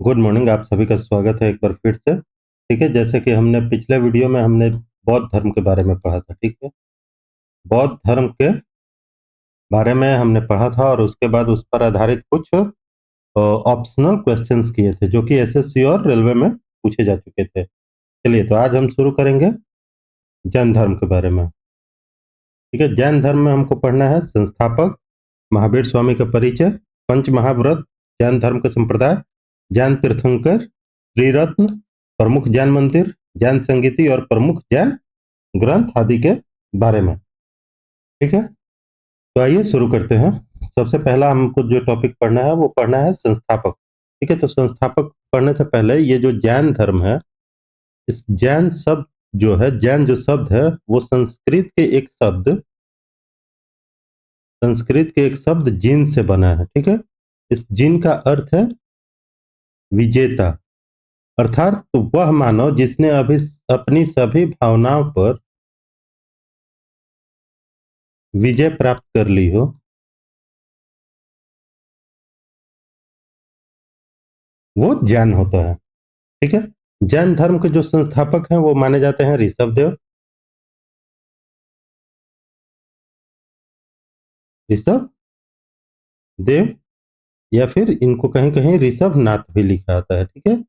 Good morning, आप सभी का स्वागत है एक बार फिर से। ठीक है, जैसे कि हमने पिछले वीडियो में हमने बौद्ध धर्म के बारे में पढ़ा था, ठीक है? बौद्ध धर्म के बारे में हमने पढ़ा था और उसके बाद उस पर आधारित कुछ ऑप्शनल क्वेश्चंस किए थे, जो कि एसएससी और रेलवे में पूछे जा चुके थे। चलिए, तो आज हम शुरू करेंगे जैन धर्म के बारे में। ठीक है, जैन धर्म में हमको पढ़ना है संस्थापक, महावीर स्वामी का परिचय, पंच महाव्रत, जैन धर्म का संप्रदाय, जैन तीर्थंकर, त्रिरत्न, प्रमुख जैन मंदिर, जैन संगीति और प्रमुख जैन ग्रंथ आदि के बारे में। ठीक है, तो आइए शुरू करते हैं। सबसे पहला हमको जो टॉपिक पढ़ना है वो पढ़ना है संस्थापक। ठीक है, तो संस्थापक पढ़ने से पहले ये जो जैन धर्म है, इस जैन शब्द जो है, जैन जो शब्द है वो संस्कृत के एक शब्द जिन से बना है। ठीक है, इस जिन का अर्थ है विजेता, अर्थात वह मानव जिसने अभी अपनी सभी भावनाओं पर विजय प्राप्त कर ली हो, वो जैन होता है। ठीक है, जैन धर्म के जो संस्थापक हैं वो माने जाते हैं ऋषभ देव, ऋषभ देव, या फिर इनको कहीं कहीं ऋषभ नाथ भी लिखा आता है। ठीक है,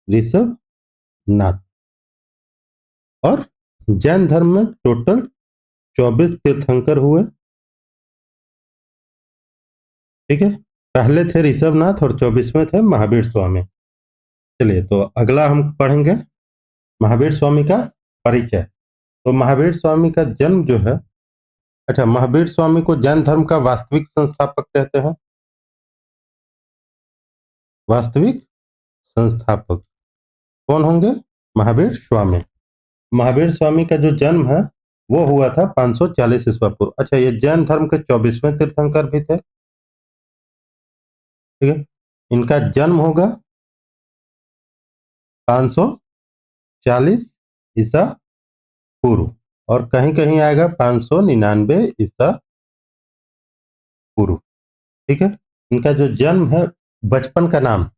ऋषभ नाथ। और जैन धर्म में टोटल 24 तीर्थंकर हुए। ठीक है, पहले थे ऋषभ नाथ और 24वें थे महावीर स्वामी। चलिए, तो अगला हम पढ़ेंगे महावीर स्वामी का परिचय। तो महावीर स्वामी का जन्म जो है, अच्छा, महावीर स्वामी को जैन धर्म का वास्तविक संस्थापक कहते हैं। वास्तविक संस्थापक कौन होंगे? महावीर स्वामी। महावीर स्वामी का जो जन्म है वो हुआ था 540 ईस्वी पूर्व। अच्छा, ये जैन धर्म के 24वें तीर्थंकर भी थे। ठीक है, इनका जन्म होगा 540 ईसा पूर्व, और कहीं कहीं आएगा 599 ईसा पूर्व। ठीक है, इनका जो जन्म है, बचपन का नाम,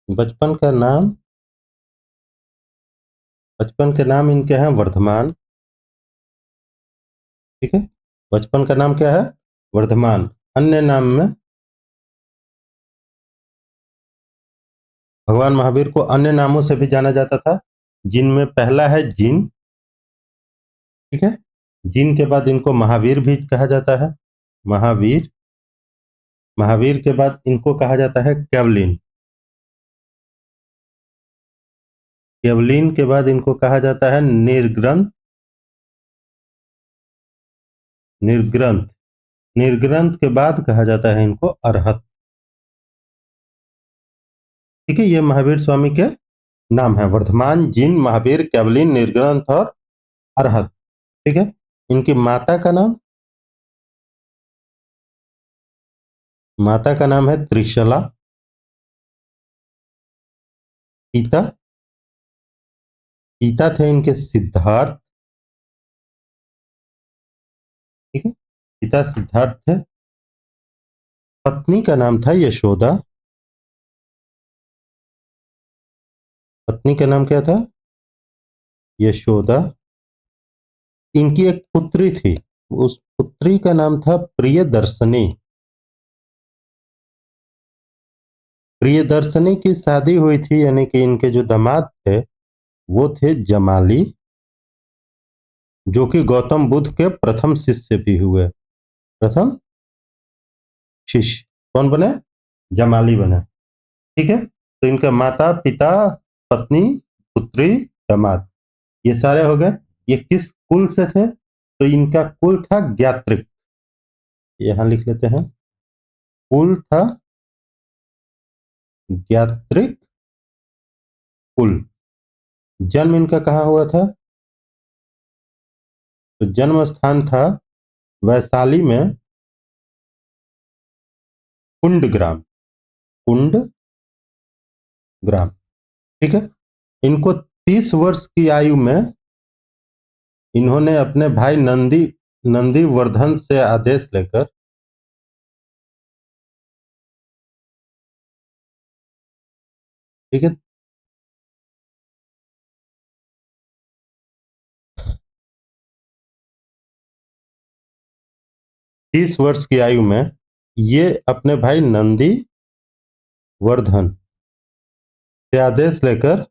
बचपन का नाम बचपन के नाम इनके हैं वर्धमान। ठीक है, बचपन का नाम क्या है? वर्धमान। अन्य नाम में भगवान महावीर को अन्य नामों से भी जाना जाता था, जिनमें पहला है जिन। ठीक है, जिन के बाद इनको महावीर भी कहा जाता है, महावीर। महावीर के बाद इनको कहा जाता है केवलिन। केवलिन के बाद इनको कहा जाता है निर्ग्रंथ। निर्ग्रंथ निर्ग्रंथ के बाद कहा जाता है इनको अरहत। ठीक है, ये महावीर स्वामी के नाम है, वर्धमान, जिन, महावीर, केवलिन, निर्ग्रंथ और अरहत। ठीक है, इनकी माता का नाम है त्रिशला। पिता पिता थे इनके सिद्धार्थ। ठीक है, पिता सिद्धार्थ थे। पत्नी का नाम था यशोदा। पत्नी का नाम क्या था? यशोदा। इनकी एक पुत्री थी, उस पुत्री का नाम था प्रियदर्शनी। प्रियदर्शनी की शादी हुई थी, यानी कि इनके जो दामाद थे वो थे जमाली, जो कि गौतम बुद्ध के प्रथम शिष्य भी हुए। प्रथम शिष्य कौन बने? जमाली बने। ठीक है, तो इनका माता, पिता, पत्नी, पुत्री, दामाद, ये सारे हो गए। ये किस कुल से थे? तो इनका कुल था ज्ञात्रिक। यहां लिख लेते हैं, कुल था ज्ञात्रिक कुल। जन्म इनका कहाँ हुआ था? तो जन्म स्थान था वैशाली में कुंडग्राम। कुंडग्राम। ठीक है, इनको 30 वर्ष की आयु में इन्होंने अपने भाई नंदीवर्धन से आदेश लेकर ठीक है। 30 वर्ष की आयु में ये अपने भाई नंदी वर्धन से आदेश लेकर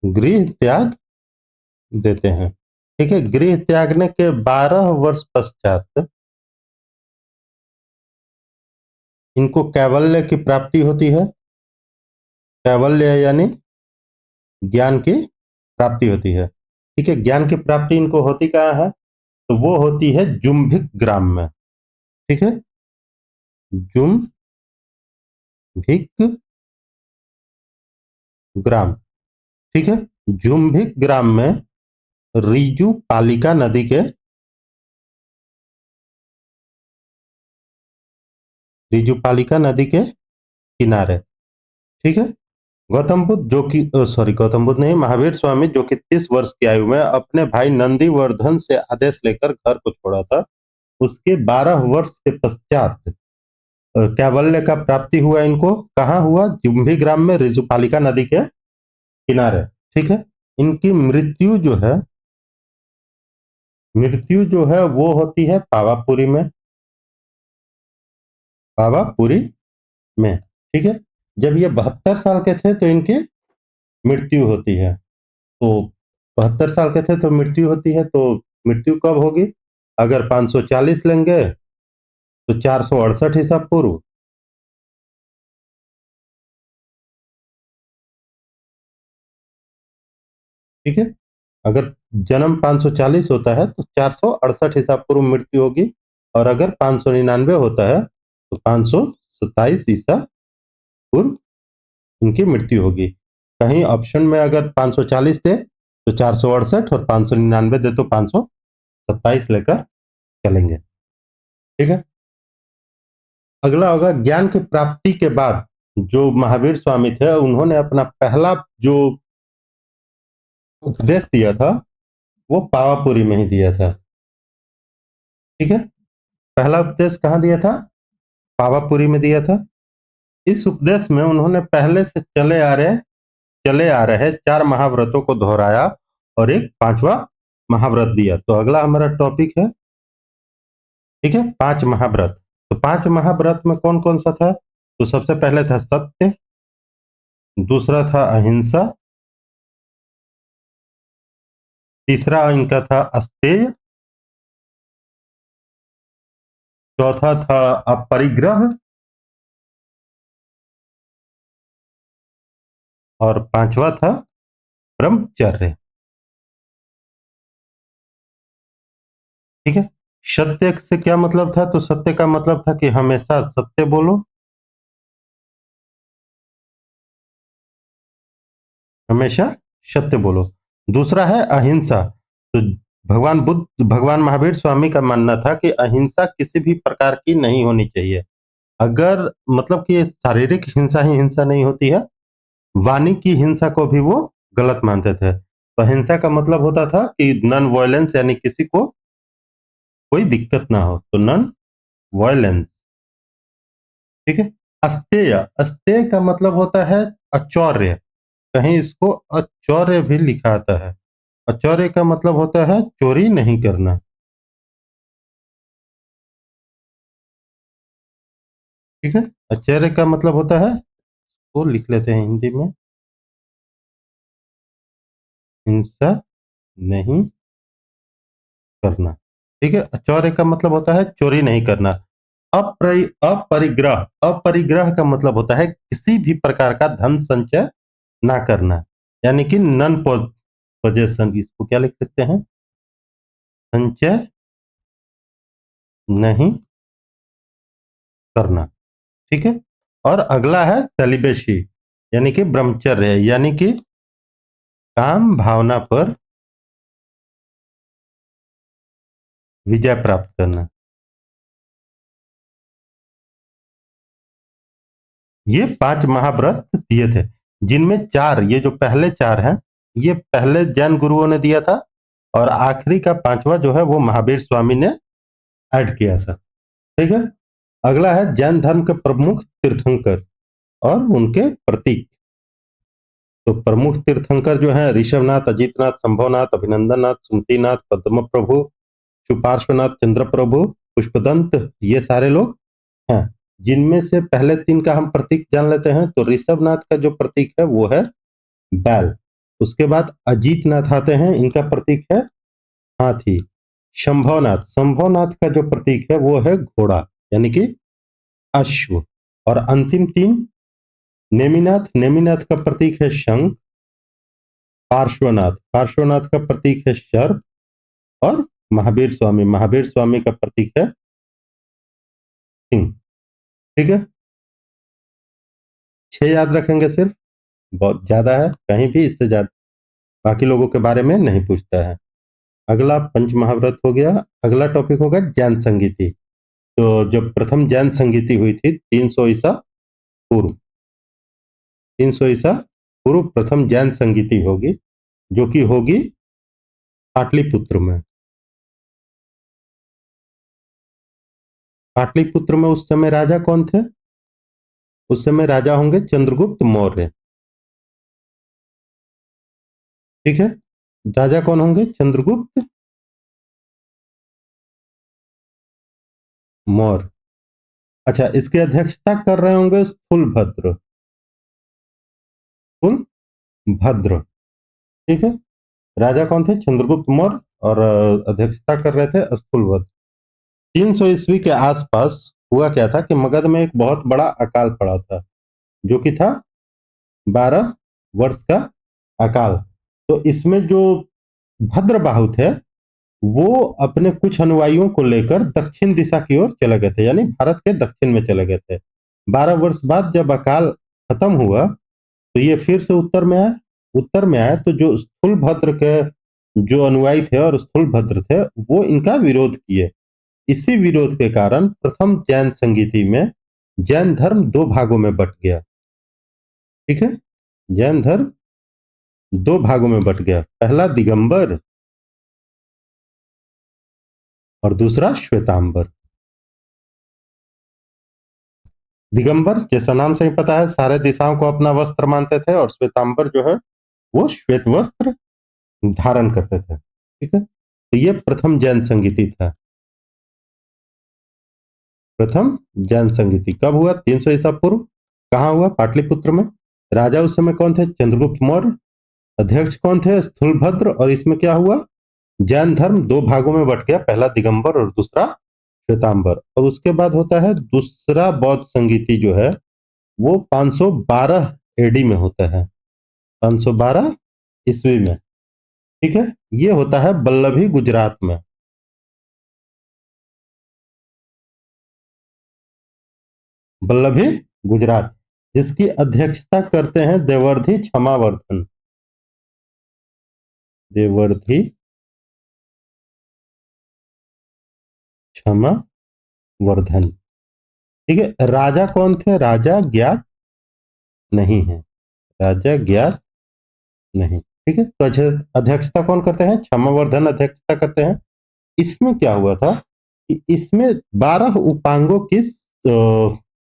गृह त्याग देते हैं। ठीक है, गृह त्यागने के 12 वर्ष पश्चात इनको कैवल्य की प्राप्ति होती है। कैवल्य यानी ज्ञान की प्राप्ति होती है। ठीक है, ज्ञान की प्राप्ति इनको होती कहाँ है? तो वो होती है जुम्भिक ग्राम में। ठीक है, जुम्भिक ग्राम। ठीक है, जुम्भिक ग्राम में रिजु पालिका नदी के रिजुपालिका नदी के किनारे। ठीक है, गौतम बुद्ध जो कि सॉरी गौतम बुद्ध नहीं, महावीर स्वामी जो कि 30 वर्ष की आयु में अपने भाई नंदीवर्धन से आदेश लेकर घर को छोड़ा था, उसके 12 वर्ष के पश्चात कैवल्य का प्राप्ति हुआ। इनको कहाँ हुआ? जुम्भी ग्राम में रिजुपालिका नदी के किनारे। ठीक है, इनकी मृत्यु जो है वो होती है पावापुरी में। पावापुरी में। ठीक है, जब ये 72 साल के थे तो इनकी मृत्यु होती है। तो 72 साल के थे तो मृत्यु होती है, तो मृत्यु कब होगी? अगर 540 लेंगे तो 468 ईसा पूर्व। ठीक है, अगर जन्म 540 होता है तो 468 ईसा पूर्व मृत्यु होगी, और अगर 599 होता है तो 527 ईसा पूर्व इनकी मृत्यु होगी। कहीं ऑप्शन में अगर 540 दे तो 468, और 599 दे तो 527 लेकर चलेंगे। ठीक है, अगला होगा ज्ञान की प्राप्ति के बाद जो महावीर स्वामी थे उन्होंने अपना पहला जो उपदेश दिया था वो पावापुरी में ही दिया था। ठीक है, पहला उपदेश कहाँ दिया था? पावापुरी में दिया था। इस उपदेश में उन्होंने पहले से चले आ रहे 4 महाव्रतों को दोहराया और एक 5वां महाव्रत दिया। तो अगला हमारा टॉपिक है, ठीक है, 5 महाव्रत। तो 5 महाव्रत में कौन कौन सा था? तो सबसे पहले था सत्य, दूसरा था अहिंसा, तीसरा इनका था अस्तेय, चौथा था अपरिग्रह, और 5वां था ब्रह्मचर्य। ठीक है, सत्य से क्या मतलब था? तो सत्य का मतलब था कि हमेशा सत्य बोलो, हमेशा सत्य बोलो। दूसरा है अहिंसा। तो भगवान महावीर स्वामी का मानना था कि अहिंसा किसी भी प्रकार की नहीं होनी चाहिए। अगर मतलब कि शारीरिक हिंसा ही हिंसा नहीं होती है, वाणी की हिंसा को भी वो गलत मानते थे। तो अहिंसा का मतलब होता था कि नॉन वायलेंस, यानी किसी को कोई दिक्कत ना हो, तो नॉन वायलेंस। ठीक है, अस्तेय, अस्तेय का मतलब होता है अचौर्य। कहीं इसको अचौर्य भी लिखा आता है। अचौर्य का मतलब होता है चोरी नहीं करना। ठीक है, आश्चर्य का मतलब होता है, वो लिख लेते हैं हिंदी में, हिंसा नहीं करना। ठीक है, आचौर्य का मतलब होता है चोरी नहीं करना। अपरिग्रह, अपरिग्रह का मतलब होता है किसी भी प्रकार का धन संचय ना करना, यानी कि नन पोजेशन। इसको क्या लिख सकते हैं? संचय नहीं करना। ठीक है, और अगला है सेलिबेसी, यानी कि ब्रह्मचर्य, यानी कि काम भावना पर विजय प्राप्त करना। ये 5 महाव्रत दिए थे, जिनमें 4, ये जो पहले 4 हैं, ये पहले जैन गुरुओं ने दिया था, और आखिरी का 5वां जो है वो महावीर स्वामी ने ऐड किया था। ठीक है, अगला है जैन धर्म के प्रमुख तीर्थंकर और उनके प्रतीक। तो प्रमुख तीर्थंकर जो हैं ऋषभनाथ, अजितनाथ, संभवनाथ, अभिनंदननाथ, सुमतिनाथ, पद्म प्रभु, सुपार्श्वनाथ, चंद्र प्रभु, पुष्पदंत, ये सारे लोग हैं। जिनमें से पहले 3 का हम प्रतीक जान लेते हैं। तो ऋषभनाथ का जो प्रतीक है वो है बैल। उसके बाद अजीतनाथ आते हैं, इनका प्रतीक है हाथी। शंभवनाथ, शंभवनाथ का जो प्रतीक है वो है घोड़ा, यानी कि अश्व। और अंतिम 3 नेमिनाथ, नेमिनाथ का प्रतीक है शंख। पार्श्वनाथ, पार्श्वनाथ का प्रतीक है सर्प। और महावीर स्वामी, महावीर स्वामी का प्रतीक है सिंह। ठीक है, 6 याद रखेंगे सिर्फ, बहुत ज्यादा है, कहीं भी इससे ज्यादा बाकी लोगों के बारे में नहीं पूछता है। अगला पंच महाव्रत हो गया। अगला टॉपिक होगा जैन संगीति। तो जब प्रथम जैन संगीति हुई थी 300 ईसा पूर्व, 300 ईसा पूर्व प्रथम जैन संगीति होगी, जो कि होगी पाटलिपुत्र में। पाटलिपुत्र में उस समय राजा कौन थे? उस समय राजा होंगे चंद्रगुप्त मौर्य। ठीक है, राजा कौन होंगे? चंद्रगुप्त मौर्य। अच्छा, इसकी अध्यक्षता कर रहे होंगे स्थूलभद्र, स्थूलभद्र। ठीक है, राजा कौन थे? चंद्रगुप्त मौर्य। और अध्यक्षता कर रहे थे स्थूलभद्र। 300 ईस्वी के आसपास हुआ क्या था कि मगध में एक बहुत बड़ा अकाल पड़ा था, जो कि था 12 वर्ष का अकाल। तो इसमें जो भद्रबाहु थे वो अपने कुछ अनुयायियों को लेकर दक्षिण दिशा की ओर चले गए थे, यानी भारत के दक्षिण में चले गए थे। 12 वर्ष बाद जब अकाल खत्म हुआ तो ये फिर से उत्तर में आए। उत्तर में आए तो जो स्थूलभद्र के जो अनुयायी थे और स्थूलभद्र थे वो इनका विरोध किए। इसी विरोध के कारण प्रथम जैन संगीति में जैन धर्म 2 भागों में बट गया। ठीक है, जैन धर्म 2 भागों में बट गया। पहला दिगंबर और दूसरा श्वेतांबर। दिगंबर जैसा नाम से ही पता है, सारे दिशाओं को अपना वस्त्र मानते थे, और श्वेतांबर जो है वो श्वेत वस्त्र धारण करते थे। ठीक है, तो ये प्रथम जैन संगीति था। प्रथम जैन संगीति कब हुआ? 300 ईसा पूर्व। कहाँ हुआ? पाटलिपुत्र में। राजा उस समय कौन थे? चंद्रगुप्त मौर्य। अध्यक्ष कौन थे? स्थूलभद्र। और इसमें क्या हुआ? जैन धर्म 2 भागों में बट गया, पहला दिगंबर और दूसरा श्वेतांबर। और उसके बाद होता है दूसरा बौद्ध संगीति जो है वो 512 एडी में होता है, 512 ईस्वी में। ठीक है, ये होता है बल्लभी गुजरात में। बल्लभी गुजरात, जिसकी अध्यक्षता करते हैं देवर्धि क्षमावर्धन। देवर्धि क्षमावर्धन। ठीक है, राजा कौन थे? राजा ज्ञात नहीं है, राजा ज्ञात नहीं। ठीक है, तो अध्यक्षता कौन करते हैं? क्षमावर्धन अध्यक्षता करते हैं। इसमें क्या हुआ था कि इसमें 12 उपांगों की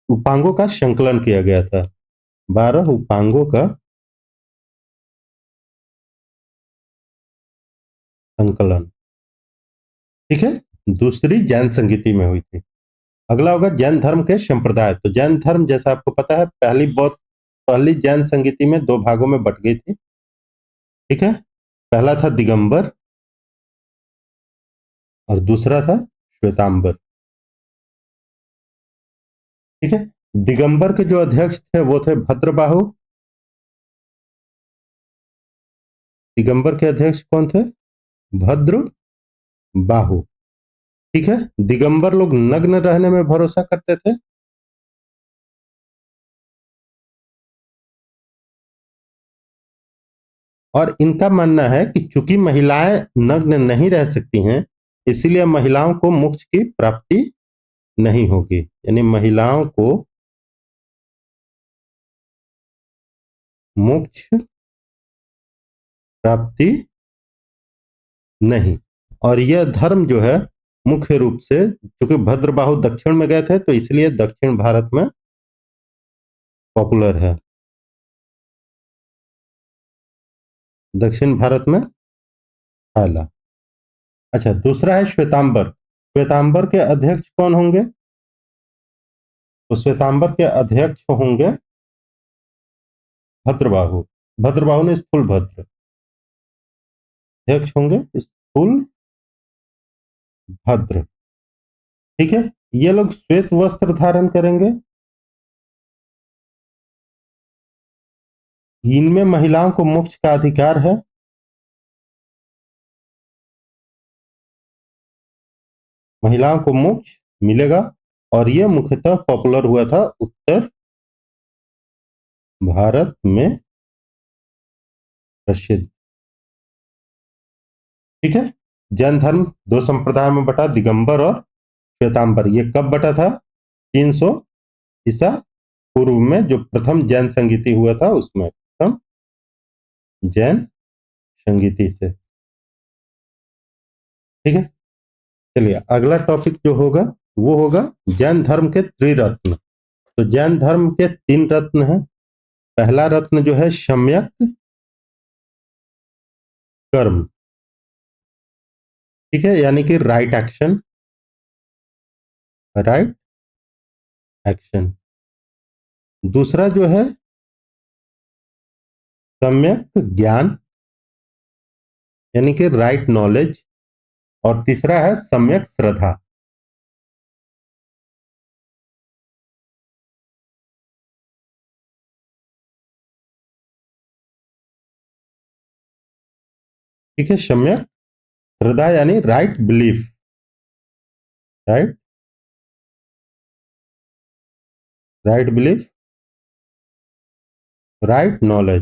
उपांगों का संकलन किया गया था। 12 उपांगों का संकलन। ठीक है, दूसरी जैन संगीति में हुई थी। अगला होगा जैन धर्म के संप्रदाय। तो जैन धर्म जैसा आपको पता है पहली जैन संगीति में 2 भागों में बट गई थी। ठीक है, पहला था दिगंबर और दूसरा था श्वेतांबर। ठीक है, दिगंबर के जो अध्यक्ष थे वो थे भद्रबाहु। दिगंबर के अध्यक्ष कौन थे? भद्र बाहु। ठीक है, दिगंबर लोग नग्न रहने में भरोसा करते थे। और इनका मानना है कि चूंकि महिलाएं नग्न नहीं रह सकती हैं, इसलिए महिलाओं को मोक्ष की प्राप्ति नहीं होगी, यानी महिलाओं को मोक्ष प्राप्ति नहीं। और यह धर्म जो है मुख्य रूप से, क्योंकि भद्रबाहु दक्षिण में गए थे तो इसलिए दक्षिण भारत में पॉपुलर है। दक्षिण भारत में फैला। अच्छा, दूसरा है श्वेतांबर। श्वेतांबर के अध्यक्ष कौन होंगे? तो श्वेतांबर के अध्यक्ष होंगे भद्रबाहु। भद्रबाहु ने स्थूल भद्र। अध्यक्ष होंगे स्थूल भद्र। ठीक है, ये लोग श्वेत वस्त्र धारण करेंगे। इनमें महिलाओं को मोक्ष का अधिकार है। महिलाओं को मोक्ष मिलेगा। और ये मुख्यतः पॉपुलर हुआ था उत्तर भारत में प्रसिद्ध। ठीक है, जैन धर्म दो संप्रदाय में बटा, दिगंबर और श्वेतांबर। ये कब बटा था? 300 ईसा पूर्व में, जो प्रथम जैन संगीति हुआ था उसमें, प्रथम जैन संगीति से। ठीक है, चलिए अगला टॉपिक जो होगा वो होगा जैन धर्म के त्रिरत्न। तो जैन धर्म के 3 रत्न हैं। पहला रत्न जो है सम्यक कर्म। ठीक है, यानी कि राइट एक्शन। Right action. दूसरा जो है सम्यक ज्ञान, यानी कि राइट नॉलेज। और तीसरा है सम्यक श्रद्धा। ठीक है, सम्यक श्रद्धा यानी right belief. Right right belief, right knowledge.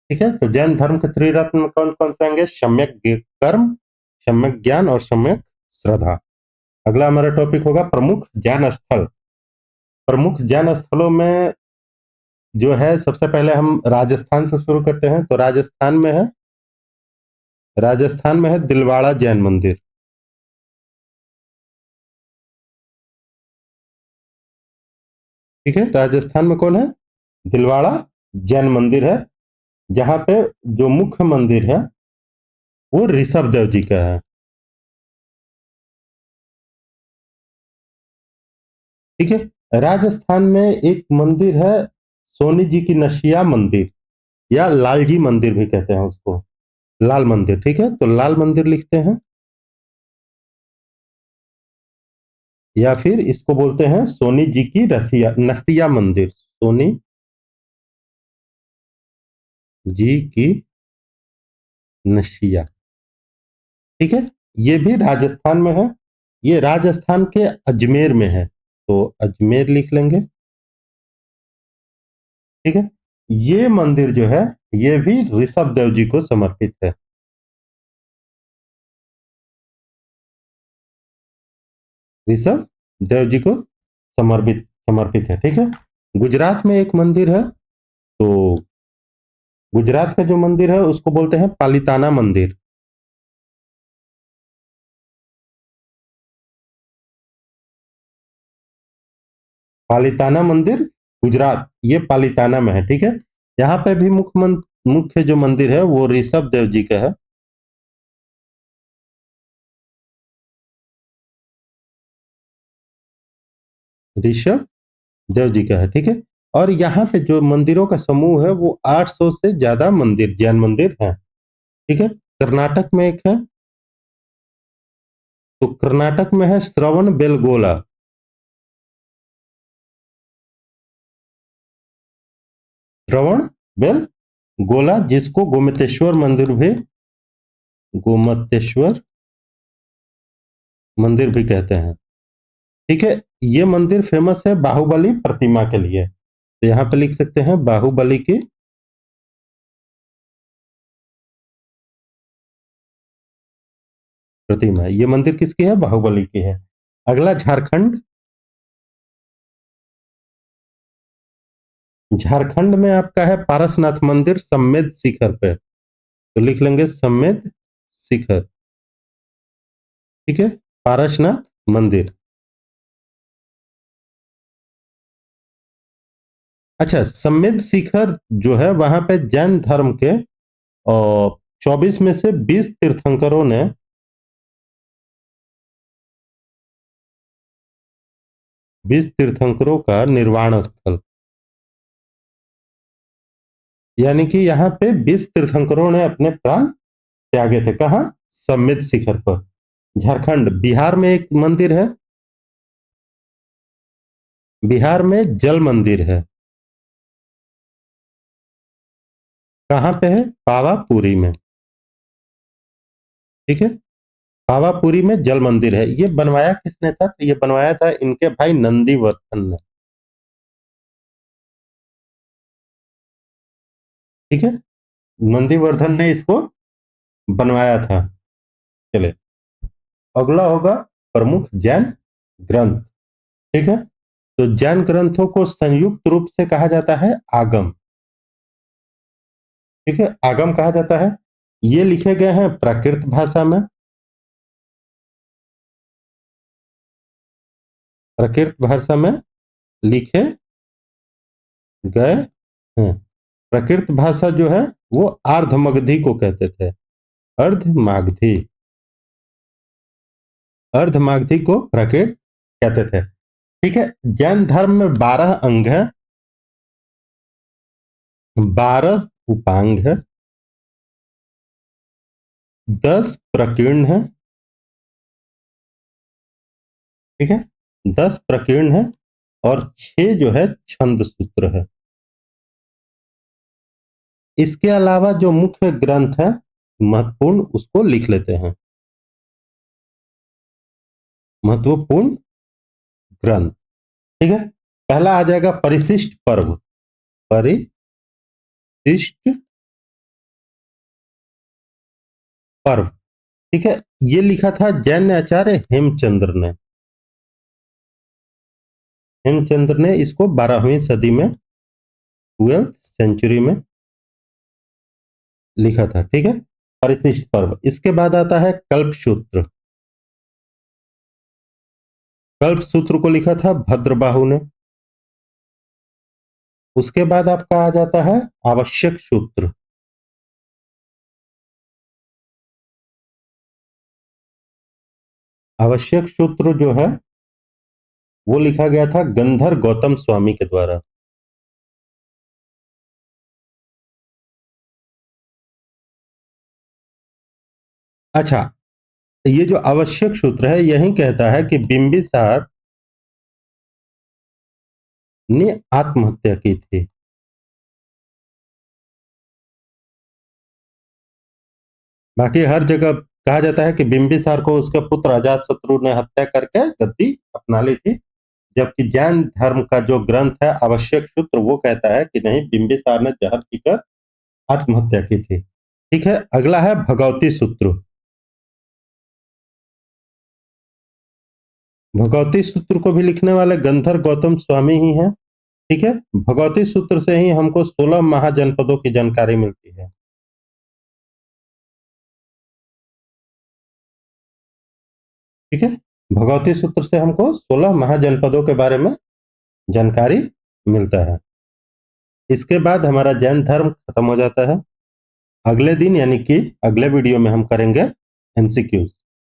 ठीक है, तो जैन धर्म के त्रिरत्न कौन कौन से आएंगे? सम्यक कर्म, सम्यक ज्ञान और सम्यक श्रद्धा। अगला हमारा टॉपिक होगा प्रमुख जैन स्थल। प्रमुख जैन स्थलों में जो है, सबसे पहले हम राजस्थान से शुरू करते हैं। तो राजस्थान में है दिलवाड़ा जैन मंदिर। ठीक है, राजस्थान में कौन है? दिलवाड़ा जैन मंदिर है, जहां पे जो मुख्य मंदिर है वो ऋषभ देव जी का है। ठीक है, राजस्थान में एक मंदिर है सोनी जी की नशिया मंदिर, या लाल जी मंदिर भी कहते हैं उसको, लाल मंदिर। ठीक है, तो लाल मंदिर लिखते हैं, या फिर इसको बोलते हैं सोनी जी की रसिया नस्तिया मंदिर। सोनी जी की नशिया। ठीक है, ये भी राजस्थान में है। ये राजस्थान के अजमेर में है, तो अजमेर लिख लेंगे। ठीक है, ये मंदिर जो है ये भी ऋषभ देव जी को समर्पित है। ऋषभ देव जी को समर्पित समर्पित है। ठीक है, गुजरात में एक मंदिर है। तो गुजरात का जो मंदिर है उसको बोलते हैं पालिताना मंदिर। पालिताना मंदिर गुजरात, ये पालिताना में है। ठीक है, यहाँ पे भी मुख्य जो मंदिर है वो ऋषभ देव जी का है। ऋषभ देव जी का है। ठीक है, और यहाँ पे जो मंदिरों का समूह है वो 800 से ज्यादा मंदिर, जैन मंदिर हैं। ठीक है, कर्नाटक में एक है। तो कर्नाटक में है श्रवण बेलगोला। श्रवण बेल गोला, जिसको गोमतेश्वर मंदिर भी, गोमतेश्वर मंदिर भी कहते हैं। ठीक है, ये मंदिर फेमस है बाहुबली प्रतिमा के लिए। तो यहाँ पे लिख सकते हैं बाहुबली की प्रतिमा। ये मंदिर किसकी है? बाहुबली की है। अगला झारखंड। झारखंड में आपका है पारसनाथ मंदिर सम्मेद शिखर पे। तो लिख लेंगे सम्मेद शिखर। ठीक है, पारसनाथ मंदिर। अच्छा, सम्मेद शिखर जो है वहां पे जैन धर्म के 24 में से 20 तीर्थंकरों ने 20 तीर्थंकरों का निर्वाण स्थल, यानी कि यहाँ पे 20 तीर्थंकरों ने अपने प्राण त्यागे थे। कहाँ? सम्मेद शिखर पर। झारखंड, बिहार में एक मंदिर है, बिहार में जल मंदिर है। कहाँ पे है? पावापुरी में। ठीक है, पावापुरी में जल मंदिर है। ये बनवाया किसने था? तो ये बनवाया था इनके भाई नंदीवर्धन ने। ठीक है, नंदीवर्धन ने इसको बनवाया था। चले, अगला होगा प्रमुख जैन ग्रंथ। ठीक है, तो जैन ग्रंथों को संयुक्त रूप से कहा जाता है आगम। ठीक है, आगम कहा जाता है। ये लिखे गए हैं प्राकृत भाषा में। प्राकृत भाषा में लिखे गए हैं। प्राकृत भाषा जो है वो अर्धमगधी को कहते थे। अर्धमागधी, अर्धमागधी को प्राकृत कहते थे। ठीक है, जैन धर्म में 12 अंग है, 12 उपांग है, 10 प्रकीर्ण है। ठीक है, 10 प्रकीर्ण है और 6 जो है छंद सूत्र है। इसके अलावा जो मुख्य ग्रंथ है महत्वपूर्ण, उसको लिख लेते हैं। महत्वपूर्ण ग्रंथ। ठीक है, पहला आ जाएगा परिशिष्ट पर्व। परिशिष्ट पर्व। ठीक है, ये लिखा था जैन आचार्य हेमचंद्र ने। हेमचंद्र ने इसको 12वीं सदी में, 12th सेंचुरी में लिखा था। ठीक है, परिशिष्ट पर्व। इसके बाद आता है कल्पसूत्र। कल्पसूत्र को लिखा था भद्रबाहु ने। उसके बाद आपका आ जाता है आवश्यक सूत्र। आवश्यक सूत्र जो है वो लिखा गया था गंधर गौतम स्वामी के द्वारा। अच्छा, ये जो आवश्यक सूत्र है यही कहता है कि बिंबिसार ने आत्महत्या की थी। बाकी हर जगह कहा जाता है कि बिंबिसार को उसके पुत्र अजातशत्रु ने हत्या करके गद्दी अपना ली थी। जबकि जैन धर्म का जो ग्रंथ है आवश्यक सूत्र वो कहता है कि नहीं, बिंबिसार ने जहर पीकर आत्महत्या की थी। ठीक है, अगला है भगवती सूत्र। भगवती सूत्र को भी लिखने वाले गंधर गौतम स्वामी ही हैं। ठीक है, भगवती सूत्र से ही हमको 16 महाजनपदों की जानकारी मिलती है। ठीक है, भगवती सूत्र से हमको 16 महाजनपदों के बारे में जानकारी मिलता है। इसके बाद हमारा जैन धर्म खत्म हो जाता है। अगले दिन यानी कि अगले वीडियो में हम करेंगे एमसीक्यूज।